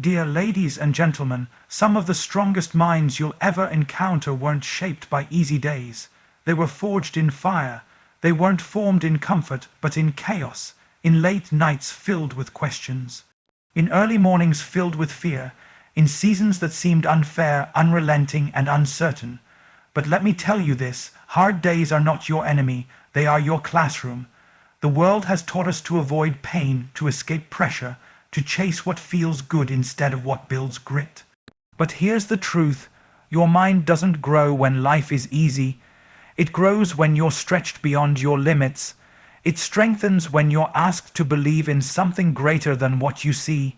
Dear ladies and gentlemen, some of the strongest minds you'll ever encounter weren't shaped by easy days. They were forged in fire. They weren't formed in comfort, but in chaos, in late nights filled with questions, in early mornings filled with fear, in seasons that seemed unfair, unrelenting, and uncertain. But let me tell you this, hard days are not your enemy, they are your classroom. The world has taught us to avoid pain, to escape pressure, to chase what feels good instead of what builds grit. But here's the truth, your mind doesn't grow when life is easy. It grows when you're stretched beyond your limits. It strengthens when you're asked to believe in something greater than what you see.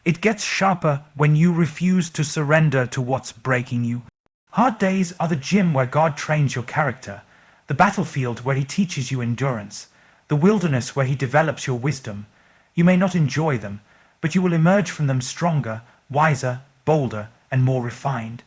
It gets sharper when you refuse to surrender to what's breaking you. Hard days are the gym where God trains your character, the battlefield where He teaches you endurance, the wilderness where He develops your wisdom. You may not enjoy them, but you will emerge from them stronger, wiser, bolder, and more refined.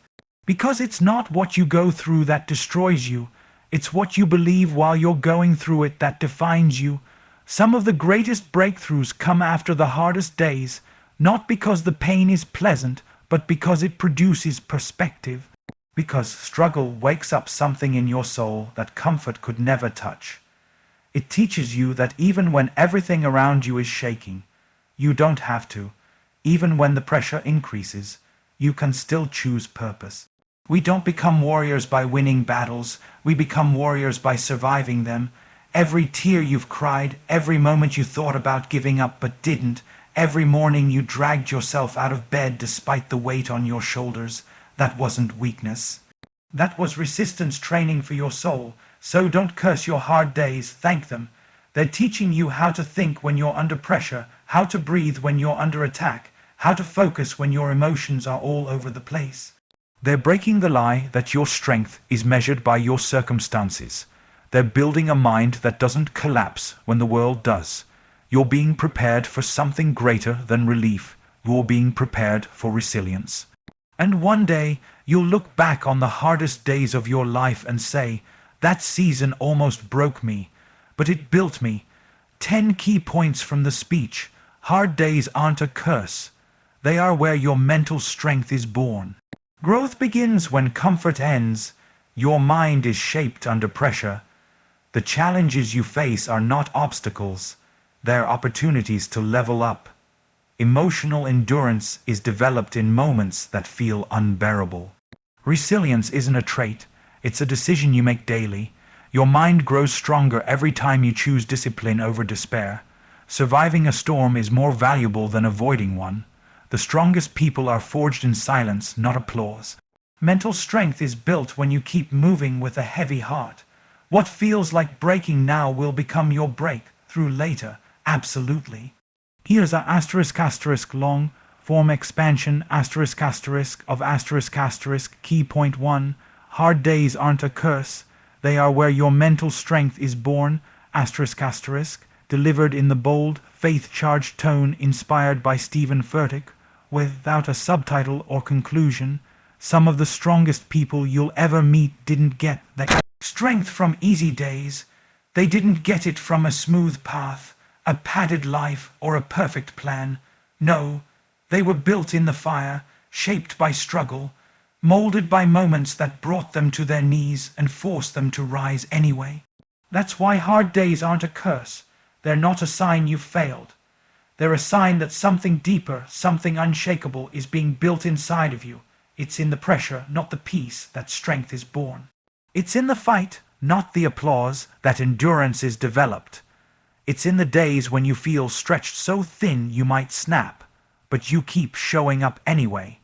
Because it's not what you go through that destroys you, it's what you believe while you're going through it that defines you. Some of the greatest breakthroughs come after the hardest days, not because the pain is pleasant, but because it produces perspective. Because struggle wakes up something in your soul that comfort could never touch. It teaches you that even when everything around you is shaking, you don't have to. Even when the pressure increases, you can still choose purpose. We don't become warriors by winning battles, we become warriors by surviving them. Every tear you've cried, every moment you thought about giving up but didn't, every morning you dragged yourself out of bed despite the weight on your shoulders, that wasn't weakness. That was resistance training for your soul. So don't curse your hard days, thank them. They're teaching you how to think when you're under pressure, how to breathe when you're under attack, how to focus when your emotions are all over the place. They're breaking the lie that your strength is measured by your circumstances. They're building a mind that doesn't collapse when the world does. You're being prepared for something greater than relief. You're being prepared for resilience. And one day, you'll look back on the hardest days of your life and say, that season almost broke me, but it built me. 10 key points from the speech. Hard days aren't a curse. They are where your mental strength is born. Growth begins when comfort ends. Your mind is shaped under pressure. The challenges you face are not obstacles. They're opportunities to level up. Emotional endurance is developed in moments that feel unbearable. Resilience isn't a trait. It's a decision you make daily. Your mind grows stronger every time you choose discipline over despair. Surviving a storm is more valuable than avoiding one. The strongest people are forged in silence, not applause. Mental strength is built when you keep moving with a heavy heart. What feels like breaking now will become your breakthrough later, absolutely. Here's a *** long form expansion *** of ***. Key point 1. Hard days aren't a curse. They are where your mental strength is born, ***, delivered in the bold, faith-charged tone inspired by Furtick, without a subtitle or conclusion. Some of the strongest people you'll ever meet didn't get that strength from easy days. They didn't get it from a smooth path, a padded life, or a perfect plan. No, they were built in the fire, shaped by struggle, molded by moments that brought them to their knees and forced them to rise anyway. That's why hard days aren't a curse. They're not a sign you've failed. They're a sign that something deeper, something unshakable is being built inside of you. It's in the pressure, not the peace, that strength is born. It's in the fight, not the applause, that endurance is developed. It's in the days when you feel stretched so thin you might snap, but you keep showing up anyway.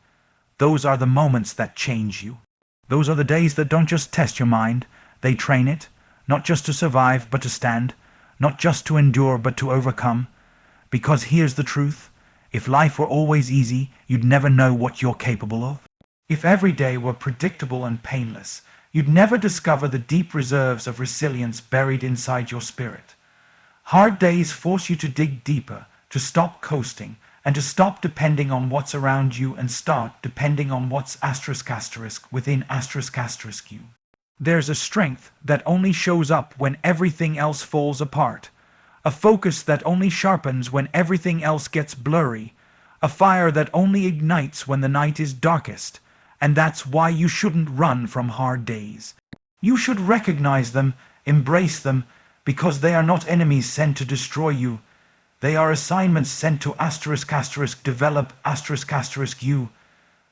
Those are the moments that change you. Those are the days that don't just test your mind, they train it, not just to survive but to stand, not just to endure but to overcome. Because here's the truth, if life were always easy, you'd never know what you're capable of. If every day were predictable and painless, you'd never discover the deep reserves of resilience buried inside your spirit. Hard days force you to dig deeper, to stop coasting, and to stop depending on what's around you and start depending on what's ** within ** you. There's a strength that only shows up when everything else falls apart, a focus that only sharpens when everything else gets blurry, a fire that only ignites when the night is darkest. And that's why you shouldn't run from hard days. You should recognize them, embrace them, because they are not enemies sent to destroy you. They are assignments sent to develop you.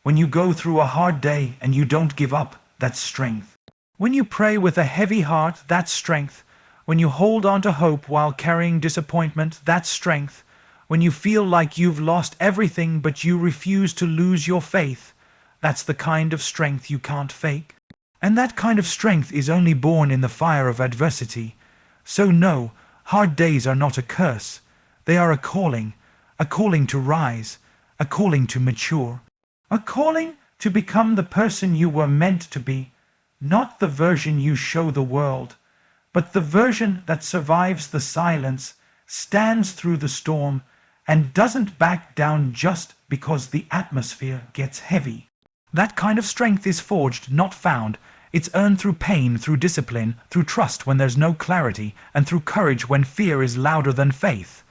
When you go through a hard day and you don't give up, that's strength. When you pray with a heavy heart, that's strength. When you hold on to hope while carrying disappointment, that's strength. When you feel like you've lost everything but you refuse to lose your faith, that's the kind of strength you can't fake. And that kind of strength is only born in the fire of adversity. So no, hard days are not a curse. They are a calling to rise, a calling to mature, a calling to become the person you were meant to be, not the version you show the world, but the version that survives the silence, stands through the storm, and doesn't back down just because the atmosphere gets heavy. That kind of strength is forged, not found. It's earned through pain, through discipline, through trust when there's no clarity, and through courage when fear is louder than faith.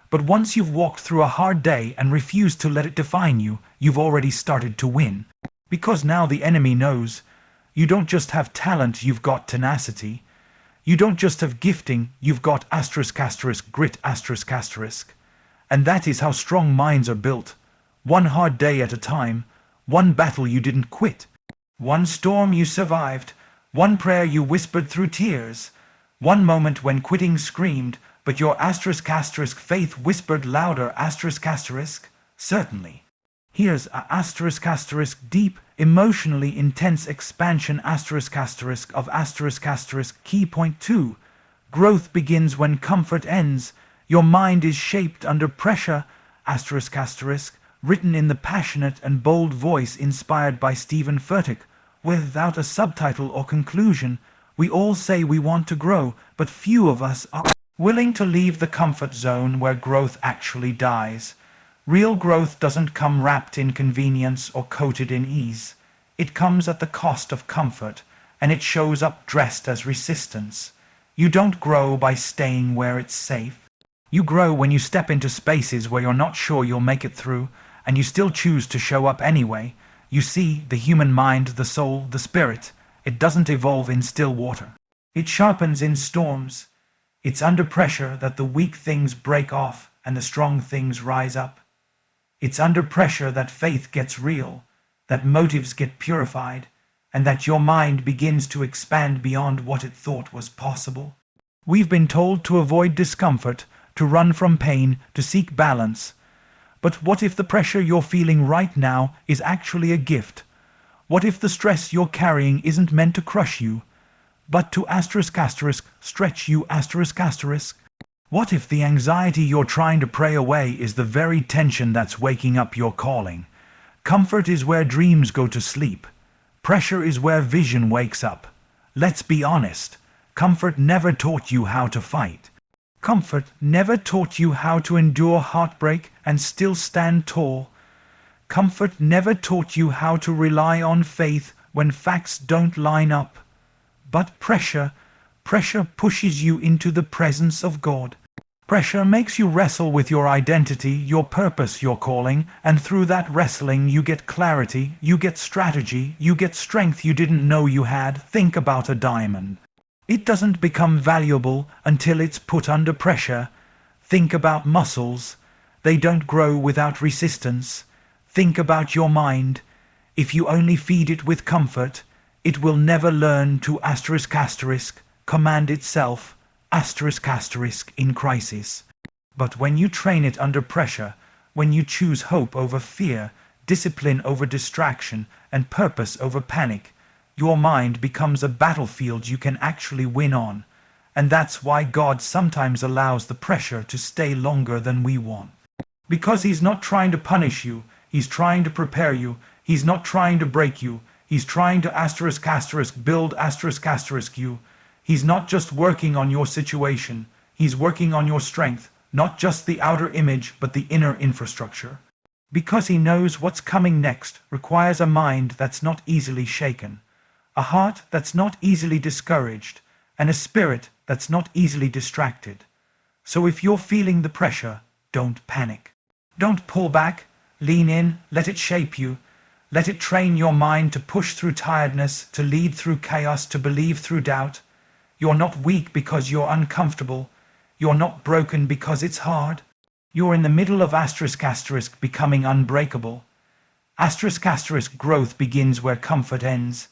But once you've walked through a hard day and refused to let it define you, you've already started to win. Because now the enemy knows. You don't just have talent, you've got tenacity. You don't just have gifting, you've got grit . And that is how strong minds are built. One hard day at a time, one battle you didn't quit. One storm you survived, one prayer you whispered through tears, one moment when quitting screamed, but your faith whispered louder certainly. Here's a deep, emotionally intense expansion of key point 2. Growth begins when comfort ends. Your mind is shaped under pressure written in the passionate and bold voice inspired by Furtick. Without a subtitle or conclusion, we all say we want to grow, but few of us are willing to leave the comfort zone where growth actually dies. Real growth doesn't come wrapped in convenience or coated in ease. It comes at the cost of comfort, and it shows up dressed as resistance. You don't grow by staying where it's safe. You grow when you step into spaces where you're not sure you'll make it through, and you still choose to show up anyway. You see, the human mind, the soul, the spirit, it doesn't evolve in still water. It sharpens in storms. It's under pressure that the weak things break off and the strong things rise up. It's under pressure that faith gets real, that motives get purified, and that your mind begins to expand beyond what it thought was possible. We've been told to avoid discomfort, to run from pain, to seek balance. But what if the pressure you're feeling right now is actually a gift? What if the stress you're carrying isn't meant to crush you, but to stretch you ? What if the anxiety you're trying to pray away is the very tension that's waking up your calling? Comfort is where dreams go to sleep. Pressure is where vision wakes up. Let's be honest. Comfort never taught you how to fight. Comfort never taught you how to endure heartbreak and still stand tall. Comfort never taught you how to rely on faith when facts don't line up. But pressure pushes you into the presence of God. Pressure makes you wrestle with your identity, your purpose, your calling, and through that wrestling you get clarity, you get strategy, you get strength you didn't know you had. Think about a diamond. It doesn't become valuable until it's put under pressure. Think about muscles. They don't grow without resistance. Think about your mind. If you only feed it with comfort, it will never learn to command itself in crisis. But when you train it under pressure, when you choose hope over fear, discipline over distraction, and purpose over panic, your mind becomes a battlefield you can actually win on. And that's why God sometimes allows the pressure to stay longer than we want. Because He's not trying to punish you, He's trying to prepare you. He's not trying to break you. He's trying to build you. He's not just working on your situation. He's working on your strength, not just the outer image, but the inner infrastructure. Because He knows what's coming next requires a mind that's not easily shaken, a heart that's not easily discouraged, and a spirit that's not easily distracted. So if you're feeling the pressure, don't panic. Don't pull back. Lean in, let it shape you. Let it train your mind to push through tiredness, to lead through chaos, to believe through doubt. You're not weak because you're uncomfortable. You're not broken because it's hard. You're in the middle of becoming unbreakable. Growth begins where comfort ends.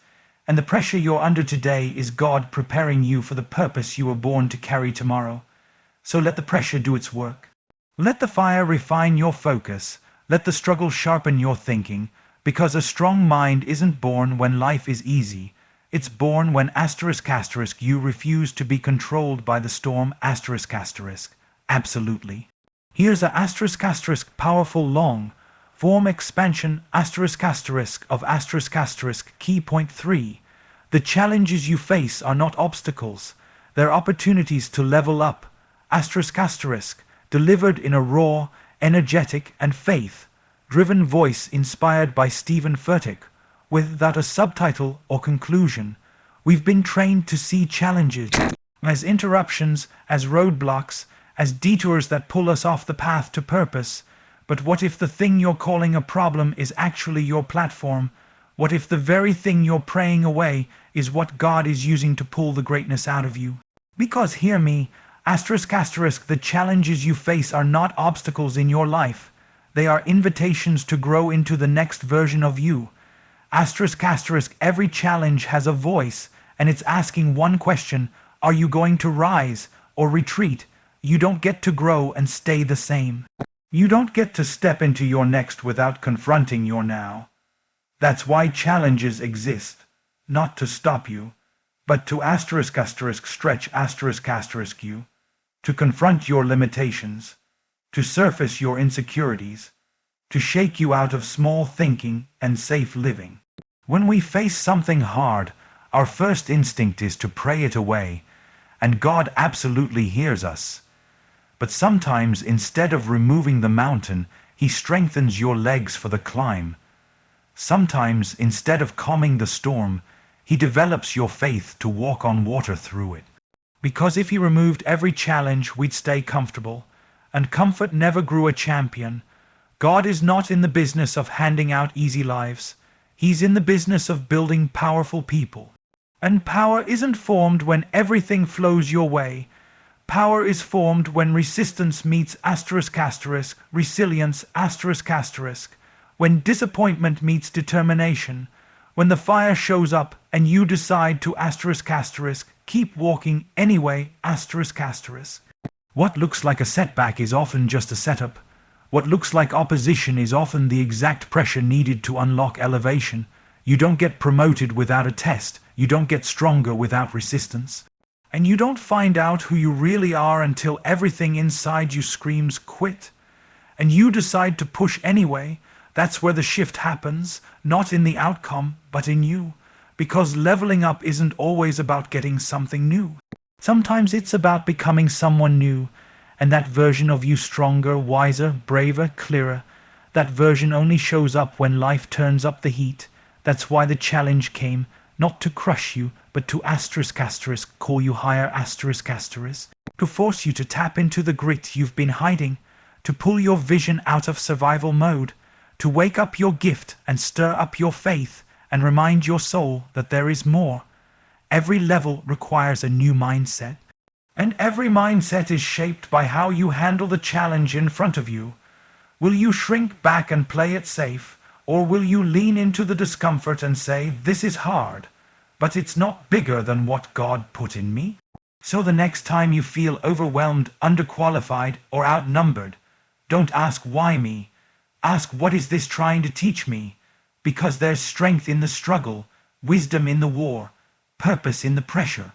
And the pressure you're under today is God preparing you for the purpose you were born to carry tomorrow. So let the pressure do its work. Let the fire refine your focus. Let the struggle sharpen your thinking. Because a strong mind isn't born when life is easy. It's born when you refuse to be controlled by the storm ***. Absolutely. Here's a *** powerful long form expansion *** of ***. Key point 3. The challenges you face are not obstacles. They're opportunities to level up ***, delivered in a raw, energetic and faith-driven voice inspired by Stephen Furtick, without a subtitle or conclusion. We've been trained to see challenges as interruptions, as roadblocks, as detours that pull us off the path to purpose. But what if the thing you're calling a problem is actually your platform? What if the very thing you're praying away is what God is using to pull the greatness out of you? Because hear me, the challenges you face are not obstacles in your life. They are invitations to grow into the next version of you. Every challenge has a voice, and it's asking one question: are you going to rise or retreat? You don't get to grow and stay the same. You don't get to step into your next without confronting your now. That's why challenges exist, not to stop you, but to stretch you, to confront your limitations, to surface your insecurities, to shake you out of small thinking and safe living. When we face something hard, our first instinct is to pray it away, and God absolutely hears us. But sometimes, instead of removing the mountain, He strengthens your legs for the climb. Sometimes, instead of calming the storm, He develops your faith to walk on water through it. Because if He removed every challenge, we'd stay comfortable, and comfort never grew a champion. God is not in the business of handing out easy lives. He's in the business of building powerful people. And power isn't formed when everything flows your way. Power is formed when resistance meets resilience when disappointment meets determination, when the fire shows up and you decide to keep walking anyway What looks like a setback is often just a setup. What looks like opposition is often the exact pressure needed to unlock elevation. You don't get promoted without a test. You don't get stronger without resistance. And you don't find out who you really are until everything inside you screams quit. And you decide to push anyway. That's where the shift happens, not in the outcome, but in you. Because leveling up isn't always about getting something new. Sometimes it's about becoming someone new, and that version of you stronger, wiser, braver, clearer. That version only shows up when life turns up the heat. That's why the challenge came, not to crush you, but to call you higher to force you to tap into the grit you've been hiding, to pull your vision out of survival mode, to wake up your gift and stir up your faith and remind your soul that there is more. Every level requires a new mindset, and every mindset is shaped by how you handle the challenge in front of you. Will you shrink back and play it safe, or will you lean into the discomfort and say, this is hard, but it's not bigger than what God put in me? So the next time you feel overwhelmed, underqualified, or outnumbered, don't ask why me. Ask, what is this trying to teach me? Because there's strength in the struggle, wisdom in the war, purpose in the pressure.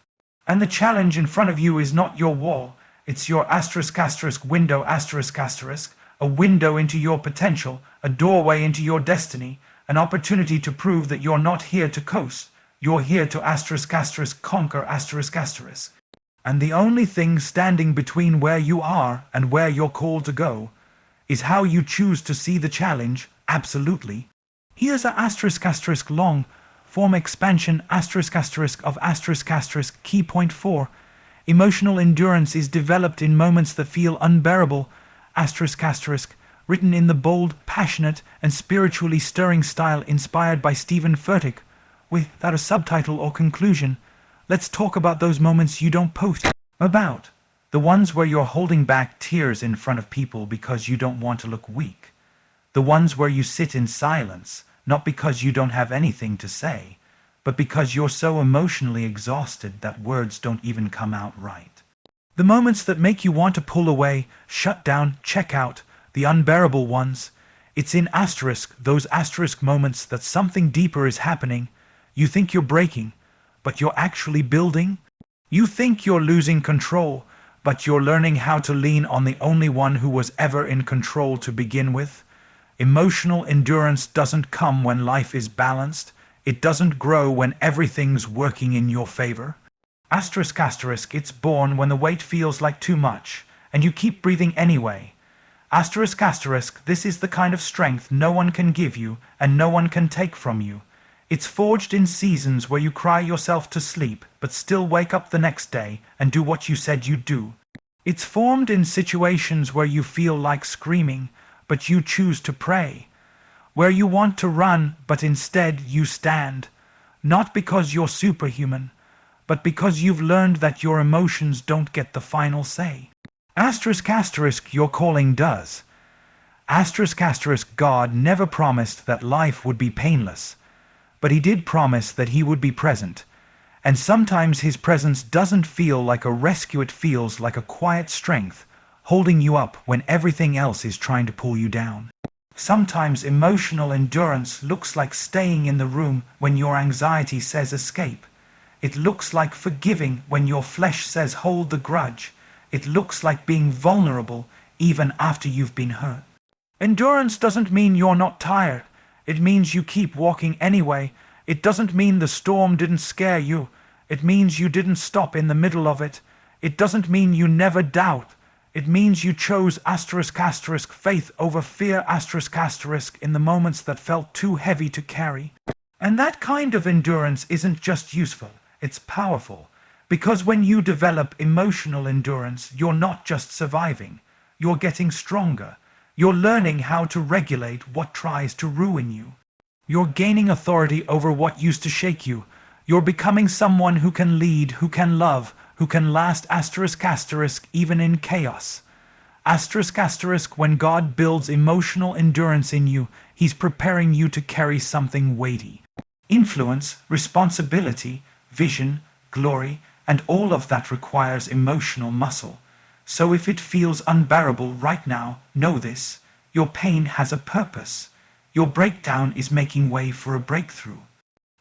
And the challenge in front of you is not your wall, it's your window, a window into your potential, a doorway into your destiny, an opportunity to prove that you're not here to coast, you're here to conquer And the only thing standing between where you are and where you're called to go is how you choose to see the challenge. Absolutely. Here's a long form expansion of key point 4. Emotional endurance is developed in moments that feel unbearable written in the bold, passionate, and spiritually stirring style inspired by Stephen Furtick, without a subtitle or conclusion. Let's talk about those moments you don't post about. The ones where you're holding back tears in front of people because you don't want to look weak. The ones where you sit in silence, not because you don't have anything to say, but because you're so emotionally exhausted that words don't even come out right. The moments that make you want to pull away, shut down, check out, the unbearable ones. It's in asterisk, those asterisk moments that something deeper is happening. You think you're breaking, but you're actually building. You think you're losing control, but you're learning how to lean on the only one who was ever in control to begin with. Emotional endurance doesn't come when life is balanced. It doesn't grow when everything's working in your favor. Asterisk asterisk, it's born when the weight feels like too much, and you keep breathing anyway. Asterisk asterisk, this is the kind of strength no one can give you, and no one can take from you. It's forged in seasons where you cry yourself to sleep, but still wake up the next day and do what you said you'd do. It's formed in situations where you feel like screaming, but you choose to pray. Where you want to run, but instead you stand. Not because you're superhuman, but because you've learned that your emotions don't get the final say. Asterisk asterisk, your calling does. Asterisk asterisk, God never promised that life would be painless, but he did promise that he would be present. And sometimes his presence doesn't feel like a rescue, it feels like a quiet strength, holding you up when everything else is trying to pull you down. Sometimes emotional endurance looks like staying in the room when your anxiety says escape. It looks like forgiving when your flesh says hold the grudge. It looks like being vulnerable even after you've been hurt. Endurance doesn't mean you're not tired. It means you keep walking anyway. It doesn't mean the storm didn't scare you. It means you didn't stop in the middle of it. It doesn't mean you never doubt. It means you chose asterisk asterisk faith over fear asterisk asterisk in the moments that felt too heavy to carry. And that kind of endurance isn't just useful, it's powerful. Because when you develop emotional endurance, you're not just surviving, you're getting stronger. You're learning how to regulate what tries to ruin you. You're gaining authority over what used to shake you. You're becoming someone who can lead, who can love, who can last asterisk asterisk even in chaos. Asterisk asterisk, when God builds emotional endurance in you, he's preparing you to carry something weighty. Influence, responsibility, vision, glory, and all of that requires emotional muscle. So if it feels unbearable right now, know this: your pain has a purpose. Your breakdown is making way for a breakthrough.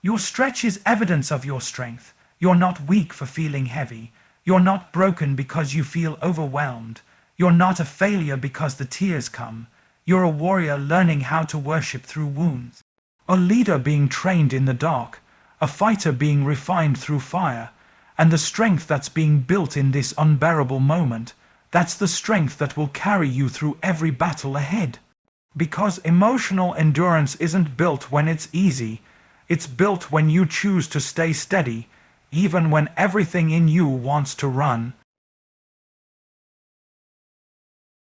Your stretch is evidence of your strength. You're not weak for feeling heavy. You're not broken because you feel overwhelmed. You're not a failure because the tears come. You're a warrior learning how to worship through wounds. A leader being trained in the dark. A fighter being refined through fire. And the strength that's being built in this unbearable moment, that's the strength that will carry you through every battle ahead. Because emotional endurance isn't built when it's easy. It's built when you choose to stay steady, even when everything in you wants to run.